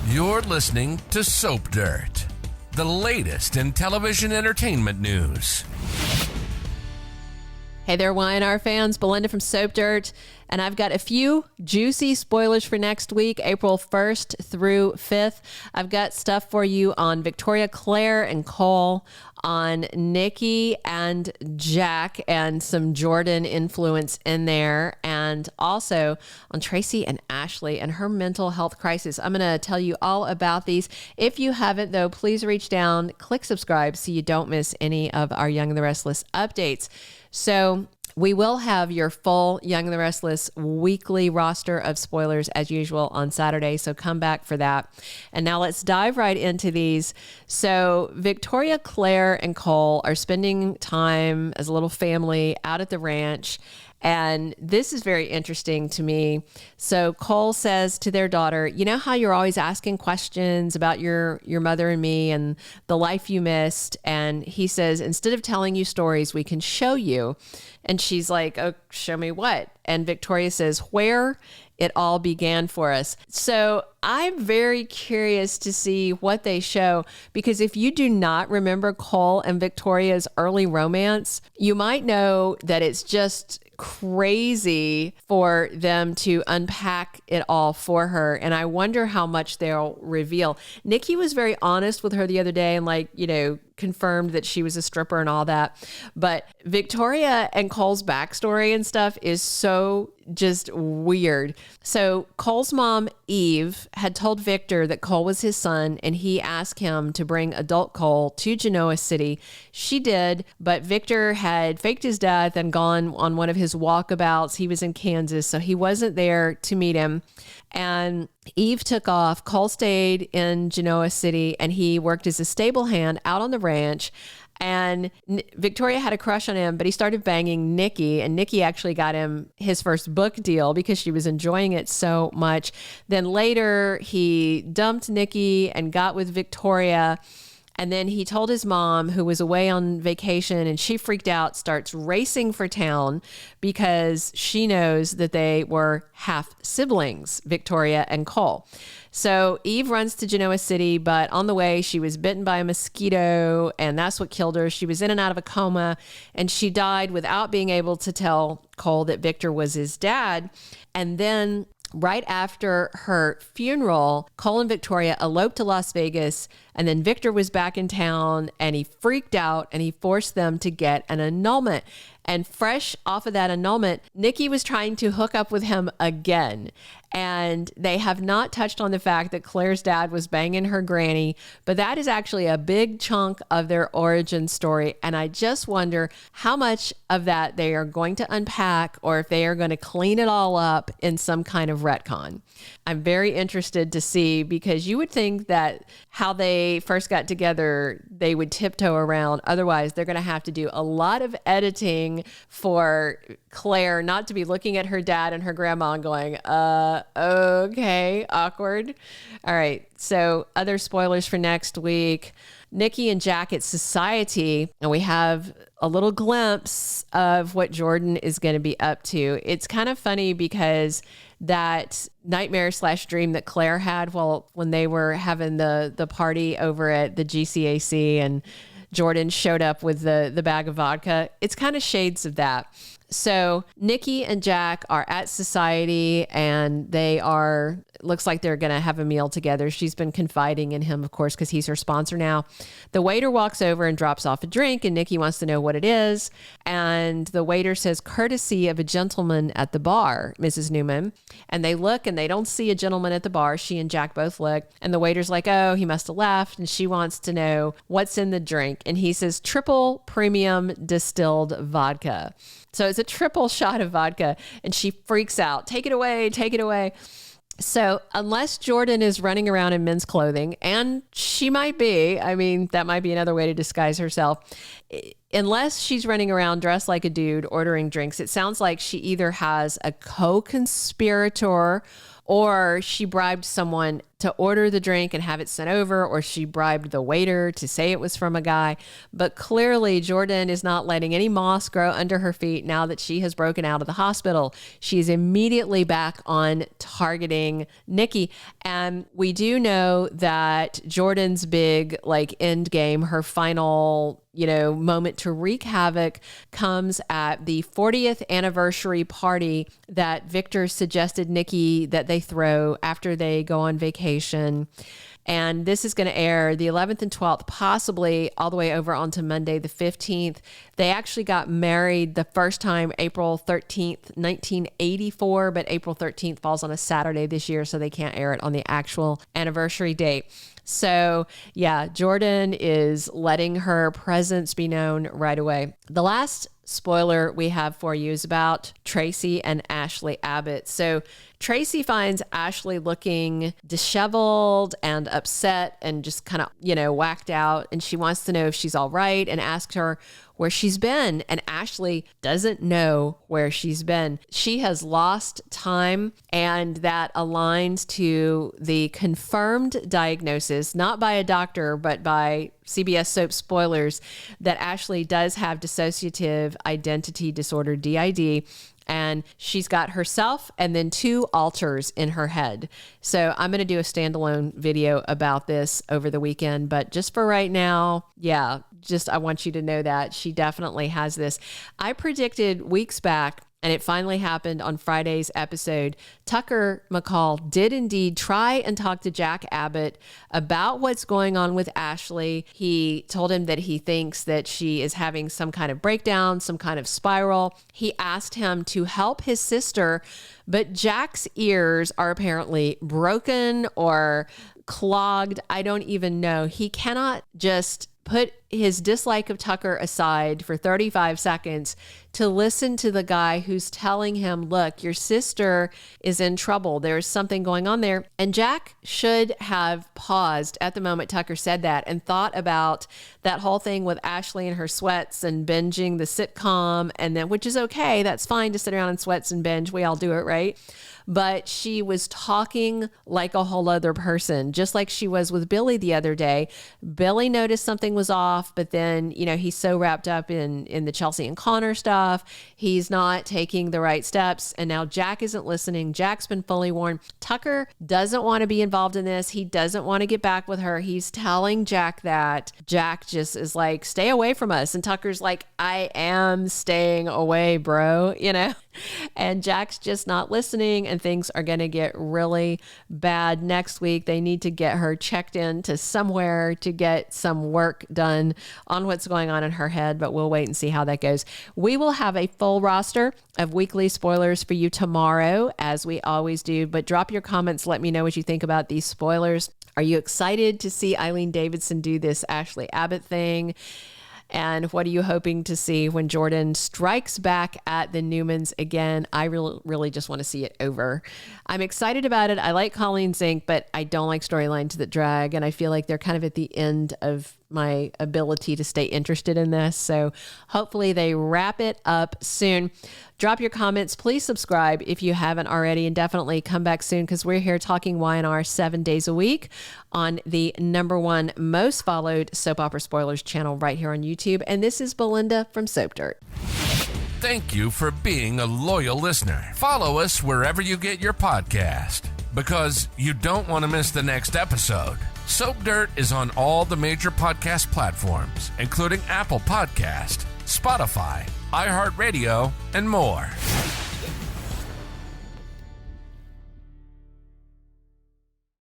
You're listening to Soap Dirt, the latest in television entertainment news. Hey there, Y&R fans. Belinda from Soap Dirt, and I've got a few juicy spoilers for next week, April 1st through 5th. I've got stuff for you on Victoria, Claire, and Cole, on Nikki and Jack, and some Jordan influence in there, and also on Tracy and Ashley and her mental health crisis. I'm going to tell you all about these. If you haven't, though, please reach down, click subscribe so you don't miss any of our Young and the Restless updates. So we will have your full Young and the Restless weekly roster of spoilers as usual on Saturday, so come back for that. And now let's dive right into these. So Victoria, Claire, and Cole are spending time as a little family out at the ranch. And this is very interesting to me. So Cole says to their daughter, you know how you're always asking questions about your mother and me and the life you missed? And he says, instead of telling you stories, we can show you. And she's like, oh, show me what? And Victoria says, where it all began for us. So I'm very curious to see what they show, because if you do not remember Cole and Victoria's early romance, you might know that it's just crazy for them to unpack it all for her. And I wonder how much they'll reveal. Nikki was very honest with her the other day and confirmed that she was a stripper and all that. But Victoria and Cole's backstory and stuff is so just weird. So Cole's mom, Eve, had told Victor that Cole was his son, and he asked him to bring adult Cole to Genoa City. She did, but Victor had faked his death and gone on one of his walkabouts. He was in Kansas, so he wasn't there to meet him. And Eve took off. Cole stayed in Genoa City, and he worked as a stable hand out on the ranch. And Victoria had a crush on him, but he started banging Nikki, and Nikki actually got him his first book deal because she was enjoying it so much. Then later he dumped Nikki and got with Victoria. And then he told his mom, who was away on vacation, and she freaked out, starts racing for town because she knows that they were half siblings, Victoria and Cole. So Eve runs to Genoa City, but on the way, she was bitten by a mosquito, and that's what killed her. She was in and out of a coma, and she died without being able to tell Cole that Victor was his dad. And then right after her funeral, Cole and Victoria eloped to Las Vegas, and then Victor was back in town, and he freaked out, and he forced them to get an annulment. And fresh off of that annulment, Nikki was trying to hook up with him again. And they have not touched on the fact that Claire's dad was banging her granny, but that is actually a big chunk of their origin story. And I just wonder how much of that they are going to unpack, or if they are going to clean it all up in some kind of retcon. I'm very interested to see, because you would think that how they first got together, they would tiptoe around. Otherwise, they're going to have to do a lot of editing for Claire not to be looking at her dad and her grandma and going, okay, awkward. All right. So other spoilers for next week. Nikki and Jack at Society, and we have a little glimpse of what Jordan is going to be up to. It's kind of funny because that nightmare/dream that Claire had when they were having the party over at the GCAC and Jordan showed up with the bag of vodka, it's kind of shades of that. So Nikki and Jack are at Society, and looks like they're going to have a meal together. She's been confiding in him, of course, because he's her sponsor now. The waiter walks over and drops off a drink, and Nikki wants to know what it is. And the waiter says, courtesy of a gentleman at the bar, Mrs. Newman. And they look, and they don't see a gentleman at the bar. She and Jack both look. And the waiter's like, oh, he must have left. And she wants to know what's in the drink. And he says, triple premium distilled vodka. So it's a triple shot of vodka, and she freaks out. Take it away, take it away. So unless Jordan is running around in men's clothing, and she might be, that might be another way to disguise herself. Unless she's running around dressed like a dude ordering drinks, it sounds like she either has a co-conspirator or she bribed someone to order the drink and have it sent over, or she bribed the waiter to say it was from a guy. But clearly, Jordan is not letting any moss grow under her feet now that she has broken out of the hospital. She's immediately back on targeting Nikki. And we do know that Jordan's big end game, her final moment to wreak havoc, comes at the 40th anniversary party that Victor suggested Nikki that they throw after they go on vacation. And this is going to air the 11th and 12th, possibly all the way over onto Monday, the 15th. They actually got married the first time April 13th, 1984, but April 13th falls on a Saturday this year, so they can't air it on the actual anniversary date. So yeah, Jordan is letting her presence be known right away. The last spoiler we have for you is about Tracy and Ashley Abbott. So Tracy finds Ashley looking disheveled and upset and just kind of, whacked out. And she wants to know if she's all right and asks her where she's been. And Ashley doesn't know where she's been. She has lost time, and that aligns to the confirmed diagnosis, not by a doctor, but by CBS Soap spoilers, that Ashley does have dissociative identity disorder, DID. And she's got herself and then 2 alters in her head. So I'm going to do a standalone video about this over the weekend. But just for right now, I want you to know that she definitely has this. I predicted weeks back, and it finally happened on Friday's episode. Tucker McCall did indeed try and talk to Jack Abbott about what's going on with Ashley. He told him that he thinks that she is having some kind of breakdown, some kind of spiral. He asked him to help his sister, but Jack's ears are apparently broken or clogged. I don't even know. He cannot just put his dislike of Tucker aside for 35 seconds to listen to the guy who's telling him, look, your sister is in trouble. There's something going on there. And Jack should have paused at the moment Tucker said that and thought about that whole thing with Ashley and her sweats and binging the sitcom, and then, which is okay. That's fine to sit around in sweats and binge. We all do it, right? But she was talking like a whole other person, just like she was with Billy the other day. Billy noticed something was off, but then, he's so wrapped up in the Chelsea and Connor stuff. He's not taking the right steps. And now Jack isn't listening. Jack's been fully warned. Tucker doesn't want to be involved in this. He doesn't want to get back with her. He's telling Jack that. Jack just is like, stay away from us. And Tucker's like, I am staying away, bro, And Jack's just not listening, and things are going to get really bad next week. They need to get her checked into somewhere to get some work done on what's going on in her head, but we'll wait and see how that goes. We will have a full roster of weekly spoilers for you tomorrow, as we always do, but drop your comments. Let me know what you think about these spoilers. Are you excited to see Eileen Davidson do this Ashley Abbott thing? And what are you hoping to see when Jordan strikes back at the Newmans again? I really just want to see it over. I'm excited about it. I like Colleen Zenk, but I don't like storylines that drag. And I feel like they're kind of at the end of my ability to stay interested in this. So hopefully they wrap it up soon. Drop your comments. Please subscribe if you haven't already, and definitely come back soon, because we're here talking Y&R 7 days a week on the #1 most followed soap opera spoilers channel right here on YouTube. And this is Belinda from Soap Dirt. Thank you for being a loyal listener. Follow us wherever you get your podcast, because you don't want to miss the next episode. Soap Dirt is on all the major podcast platforms, including Apple Podcast, Spotify, iHeartRadio, and more.